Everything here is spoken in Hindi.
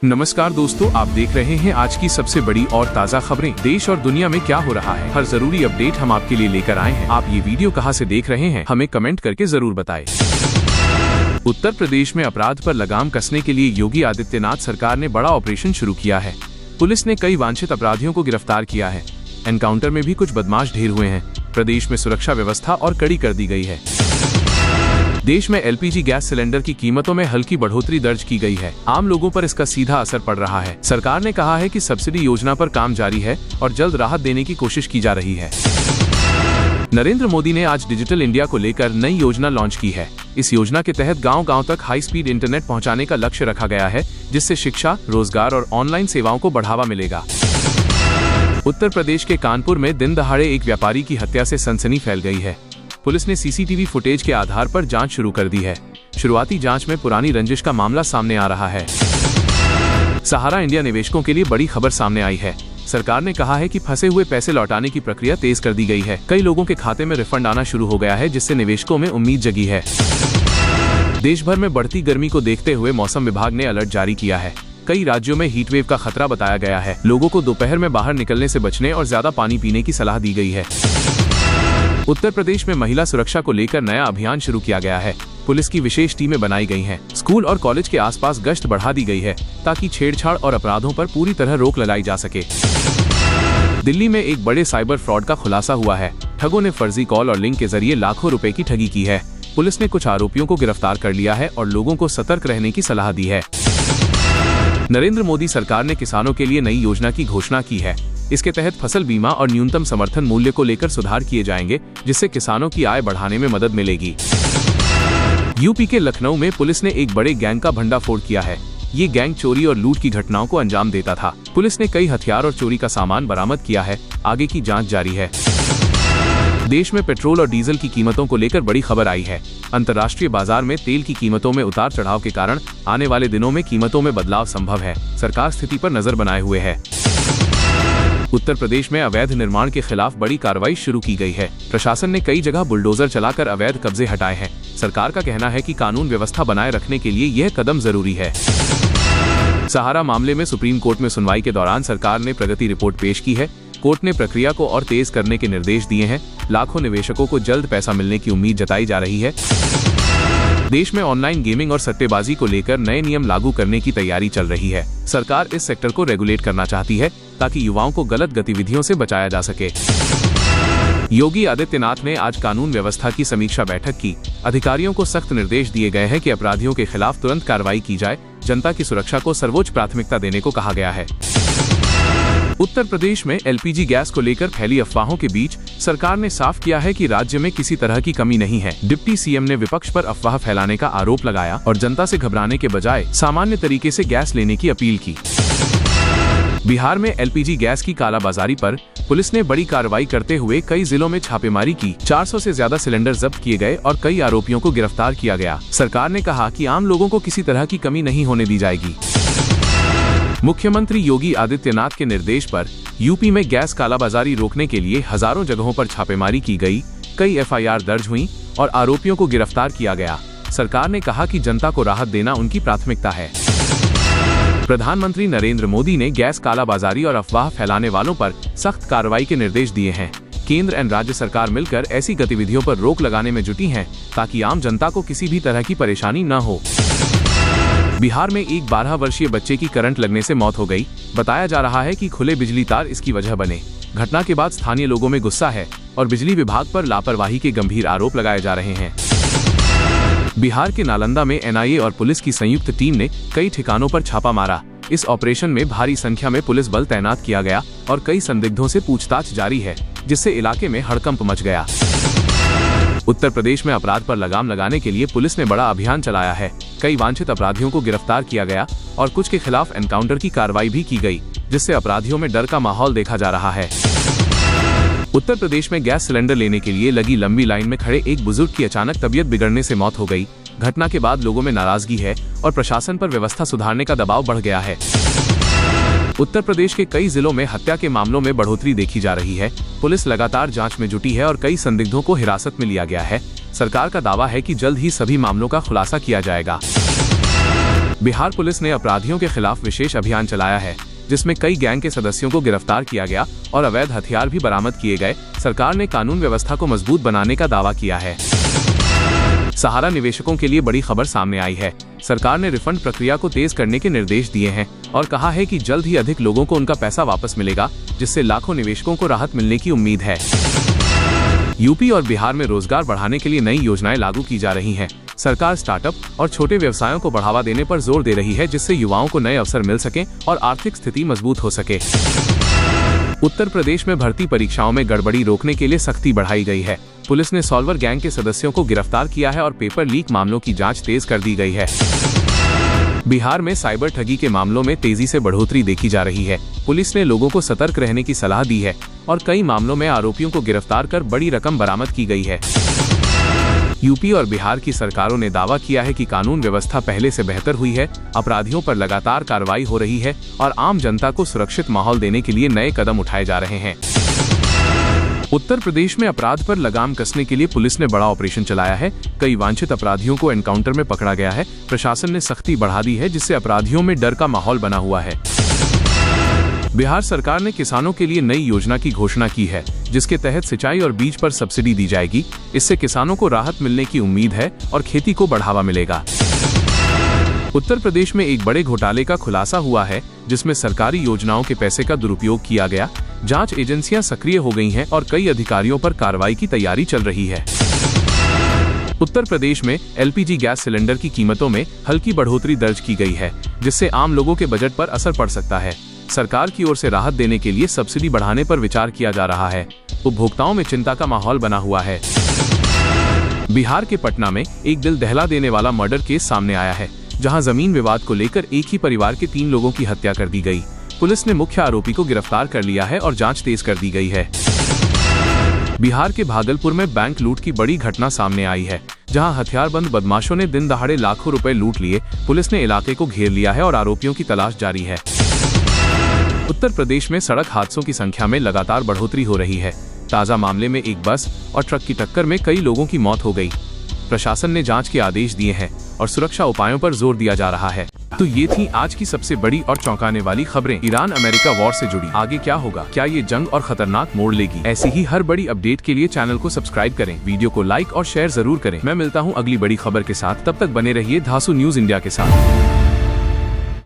नमस्कार दोस्तों, आप देख रहे हैं आज की सबसे बड़ी और ताज़ा खबरें। देश और दुनिया में क्या हो रहा है, हर जरूरी अपडेट हम आपके लिए लेकर आए हैं। आप ये वीडियो कहां से देख रहे हैं, हमें कमेंट करके जरूर बताएं। उत्तर प्रदेश में अपराध पर लगाम कसने के लिए योगी आदित्यनाथ सरकार ने बड़ा ऑपरेशन शुरू किया है। पुलिस ने कई वांछित अपराधियों को गिरफ्तार किया है। एनकाउंटर में भी कुछ बदमाश ढेर हुए हैं। प्रदेश में सुरक्षा व्यवस्था और कड़ी कर दी गई है। देश में एलपीजी गैस सिलेंडर की कीमतों में हल्की बढ़ोतरी दर्ज की गई है। आम लोगों पर इसका सीधा असर पड़ रहा है। सरकार ने कहा है कि सब्सिडी योजना पर काम जारी है और जल्द राहत देने की कोशिश की जा रही है। नरेंद्र मोदी ने आज डिजिटल इंडिया को लेकर नई योजना लॉन्च की है। इस योजना के तहत गांव-गांव तक हाई स्पीड इंटरनेट पहुंचाने का लक्ष्य रखा गया है, जिससे शिक्षा, रोजगार और ऑनलाइन सेवाओं को बढ़ावा मिलेगा। उत्तर प्रदेश के कानपुर में दिन दहाड़े एक व्यापारी की हत्या से सनसनी फैल गई है। पुलिस ने सीसीटीवी फुटेज के आधार पर जांच शुरू कर दी है। शुरुआती जांच में पुरानी रंजिश का मामला सामने आ रहा है। सहारा इंडिया निवेशकों के लिए बड़ी खबर सामने आई है। सरकार ने कहा है कि फंसे हुए पैसे लौटाने की प्रक्रिया तेज कर दी गई है। कई लोगों के खाते में रिफंड आना शुरू हो गया है, जिससे निवेशकों में उम्मीद जगी है। देश भर में बढ़ती गर्मी को देखते हुए मौसम विभाग ने अलर्ट जारी किया है। कई राज्यों में हीट वेव का खतरा बताया गया है। लोगों को दोपहर में बाहर निकलने से बचने और ज्यादा पानी पीने की सलाह दी गई है। उत्तर प्रदेश में महिला सुरक्षा को लेकर नया अभियान शुरू किया गया है। पुलिस की विशेष टीमें बनाई गई हैं। स्कूल और कॉलेज के आसपास गश्त बढ़ा दी गई है, ताकि छेड़छाड़ और अपराधों पर पूरी तरह रोक लगाई जा सके। दिल्ली में एक बड़े साइबर फ्रॉड का खुलासा हुआ है। ठगों ने फर्जी कॉल और लिंक के जरिए लाखों रुपए की ठगी की है। पुलिस ने कुछ आरोपियों को गिरफ्तार कर लिया है और लोगों को सतर्क रहने की सलाह दी है। नरेंद्र मोदी सरकार ने किसानों के लिए नई योजना की घोषणा की है। इसके तहत फसल बीमा और न्यूनतम समर्थन मूल्य को लेकर सुधार किए जाएंगे, जिससे किसानों की आय बढ़ाने में मदद मिलेगी। यूपी के लखनऊ में पुलिस ने एक बड़े गैंग का भंडाफोड़ किया है। ये गैंग चोरी और लूट की घटनाओं को अंजाम देता था। पुलिस ने कई हथियार और चोरी का सामान बरामद किया है। आगे की जांच जारी है। देश में पेट्रोल और डीजल की कीमतों को लेकर बड़ी खबर आई है। अंतर्राष्ट्रीय बाजार में तेल की कीमतों में उतार चढ़ाव के कारण आने वाले दिनों में कीमतों में बदलाव संभव है। सरकार स्थिति पर नजर बनाए हुए है। उत्तर प्रदेश में अवैध निर्माण के खिलाफ बड़ी कार्रवाई शुरू की गई है। प्रशासन ने कई जगह बुलडोजर चलाकर अवैध कब्जे हटाए हैं। सरकार का कहना है कि कानून व्यवस्था बनाए रखने के लिए यह कदम जरूरी है। सहारा मामले में सुप्रीम कोर्ट में सुनवाई के दौरान सरकार ने प्रगति रिपोर्ट पेश की है। कोर्ट ने प्रक्रिया को और तेज करने के निर्देश दिए हैं। लाखों निवेशकों को जल्द पैसा मिलने की उम्मीद जताई जा रही है। देश में ऑनलाइन गेमिंग और सट्टेबाजी को लेकर नए नियम लागू करने की तैयारी चल रही है। सरकार इस सेक्टर को रेगुलेट करना चाहती है, ताकि युवाओं को गलत गतिविधियों से बचाया जा सके। योगी आदित्यनाथ ने आज कानून व्यवस्था की समीक्षा बैठक की। अधिकारियों को सख्त निर्देश दिए गए हैं कि अपराधियों के खिलाफ तुरंत कार्रवाई की जाए। जनता की सुरक्षा को सर्वोच्च प्राथमिकता देने को कहा गया है। उत्तर प्रदेश में एलपीजी गैस को लेकर फैली अफवाहों के बीच सरकार ने साफ किया है कि राज्य में किसी तरह की कमी नहीं है। डिप्टी सीएम ने विपक्ष पर अफवाह फैलाने का आरोप लगाया और जनता से घबराने के बजाय सामान्य तरीके से गैस लेने की अपील की। बिहार में एलपीजी गैस की कालाबाजारी पर पुलिस ने बड़ी कार्रवाई करते हुए कई जिलों में छापेमारी की। 400 से ज्यादा सिलेंडर जब्त किए गए और कई आरोपियों को गिरफ्तार किया गया। सरकार ने कहा कि आम लोगों को किसी तरह की कमी नहीं होने दी जाएगी। मुख्यमंत्री योगी आदित्यनाथ के निर्देश पर यूपी में गैस कालाबाजारी रोकने के लिए हजारों जगहों पर छापेमारी की गई। कई एफआईआर दर्ज हुई और आरोपियों को गिरफ्तार किया गया। सरकार ने कहा कि जनता को राहत देना उनकी प्राथमिकता है। प्रधानमंत्री नरेंद्र मोदी ने गैस कालाबाजारी और अफवाह फैलाने वालों पर सख्त कार्रवाई के निर्देश दिए हैं। केंद्र एवं राज्य सरकार मिलकर ऐसी गतिविधियों पर रोक लगाने में जुटी हैं, ताकि आम जनता को किसी भी तरह की परेशानी न हो। बिहार में एक 12 वर्षीय बच्चे की करंट लगने से मौत हो गई। बताया जा रहा है कि खुले बिजली तार इसकी वजह बने। घटना के बाद स्थानीय लोगों में गुस्सा है और बिजली विभाग पर लापरवाही के गंभीर आरोप लगाए जा रहे हैं। बिहार के नालंदा में एनआईए और पुलिस की संयुक्त टीम ने कई ठिकानों पर छापा मारा। इस ऑपरेशन में भारी संख्या में पुलिस बल तैनात किया गया और कई संदिग्धों से पूछताछ जारी है, जिससे इलाके में हड़कंप मच गया। उत्तर प्रदेश में अपराध पर लगाम लगाने के लिए पुलिस ने बड़ा अभियान चलाया है। कई वांछित अपराधियों को गिरफ्तार किया गया और कुछ के खिलाफ एनकाउंटर की कार्रवाई भी की गई, जिससे अपराधियों में डर का माहौल देखा जा रहा है। उत्तर प्रदेश में गैस सिलेंडर लेने के लिए लगी लंबी लाइन में खड़े एक बुजुर्ग की अचानक तबीयत बिगड़ने से मौत हो गई। घटना के बाद लोगों में नाराजगी है और प्रशासन पर व्यवस्था सुधारने का दबाव बढ़ गया है। उत्तर प्रदेश के कई जिलों में हत्या के मामलों में बढ़ोतरी देखी जा रही है। पुलिस लगातार जांच में जुटी है और कई संदिग्धों को हिरासत में लिया गया है। सरकार का दावा है कि जल्द ही सभी मामलों का खुलासा किया जाएगा। बिहार पुलिस ने अपराधियों के खिलाफ विशेष अभियान चलाया है, जिसमें कई गैंग के सदस्यों को गिरफ्तार किया गया और अवैध हथियार भी बरामद किए गए। सरकार ने कानून व्यवस्था को मजबूत बनाने का दावा किया है। सहारा निवेशकों के लिए बड़ी खबर सामने आई है। सरकार ने रिफंड प्रक्रिया को तेज करने के निर्देश दिए हैं और कहा है कि जल्द ही अधिक लोगों को उनका पैसा वापस मिलेगा, जिससे लाखों निवेशकों को राहत मिलने की उम्मीद है। यूपी और बिहार में रोजगार बढ़ाने के लिए नई योजनाएं लागू की जा रही हैं। सरकार स्टार्टअप और छोटे व्यवसायों को बढ़ावा देने पर जोर दे रही है, जिससे युवाओं को नए अवसर मिल सकें और आर्थिक स्थिति मजबूत हो सके। उत्तर प्रदेश में भर्ती परीक्षाओं में गड़बड़ी रोकने के लिए सख्ती बढ़ाई गई है। पुलिस ने सॉल्वर गैंग के सदस्यों को गिरफ्तार किया है और पेपर लीक मामलों की जांच तेज कर दी गई है। बिहार में साइबर ठगी के मामलों में तेजी से बढ़ोतरी देखी जा रही है। पुलिस ने लोगों को सतर्क रहने की सलाह दी है और कई मामलों में आरोपियों को गिरफ्तार कर बड़ी रकम बरामद की गई है। यूपी और बिहार की सरकारों ने दावा किया है कि कानून व्यवस्था पहले से बेहतर हुई है, अपराधियों पर लगातार कार्रवाई हो रही है और आम जनता को सुरक्षित माहौल देने के लिए नए कदम उठाए जा रहे हैं। उत्तर प्रदेश में अपराध पर लगाम कसने के लिए पुलिस ने बड़ा ऑपरेशन चलाया है। कई वांछित अपराधियों को एनकाउंटर में पकड़ा गया है। प्रशासन ने सख्ती बढ़ा दी है, जिससे अपराधियों में डर का माहौल बना हुआ है। बिहार सरकार ने किसानों के लिए नई योजना की घोषणा की है, जिसके तहत सिंचाई और बीज पर सब्सिडी दी जाएगी। इससे किसानों को राहत मिलने की उम्मीद है और खेती को बढ़ावा मिलेगा। उत्तर प्रदेश में एक बड़े घोटाले का खुलासा हुआ है, जिसमें सरकारी योजनाओं के पैसे का दुरुपयोग किया गया। जांच एजेंसियां सक्रिय हो गई हैं और कई अधिकारियों पर कार्रवाई की तैयारी चल रही है। उत्तर प्रदेश में एलपीजी गैस सिलेंडर की कीमतों में हल्की बढ़ोतरी दर्ज की गई है, जिससे आम लोगों के बजट पर असर पड़ सकता है। सरकार की ओर से राहत देने के लिए सब्सिडी बढ़ाने पर विचार किया जा रहा है। उपभोक्ताओं में चिंता का माहौल बना हुआ है। बिहार के पटना में एक दिल दहला देने वाला मर्डर केस सामने आया है, जहां जमीन विवाद को लेकर एक ही परिवार के 3 लोगों की हत्या कर दी गई। पुलिस ने मुख्य आरोपी को गिरफ्तार कर लिया है और जांच तेज कर दी गई है। बिहार के भागलपुर में बैंक लूट की बड़ी घटना सामने आई है, जहां हथियारबंद बदमाशों ने दिन दहाड़े लाखों रुपए लूट लिए। पुलिस ने इलाके को घेर लिया है और आरोपियों की तलाश जारी है। उत्तर प्रदेश में सड़क हादसों की संख्या में लगातार बढ़ोतरी हो रही है। ताजा मामले में एक बस और ट्रक की टक्कर में कई लोगों की मौत हो गई। प्रशासन ने जांच के आदेश दिए हैं और सुरक्षा उपायों पर जोर दिया जा रहा है। तो ये थी आज की सबसे बड़ी और चौंकाने वाली खबरें ईरान अमेरिका वॉर से जुड़ी। आगे क्या होगा, क्या ये जंग और खतरनाक मोड़ लेगी? ऐसी ही हर बड़ी अपडेट के लिए चैनल को सब्सक्राइब करें, वीडियो को लाइक और शेयर जरूर करें। मैं मिलता हूँ अगली बड़ी खबर के साथ, तब तक बने रहिए धासु न्यूज इंडिया के साथ।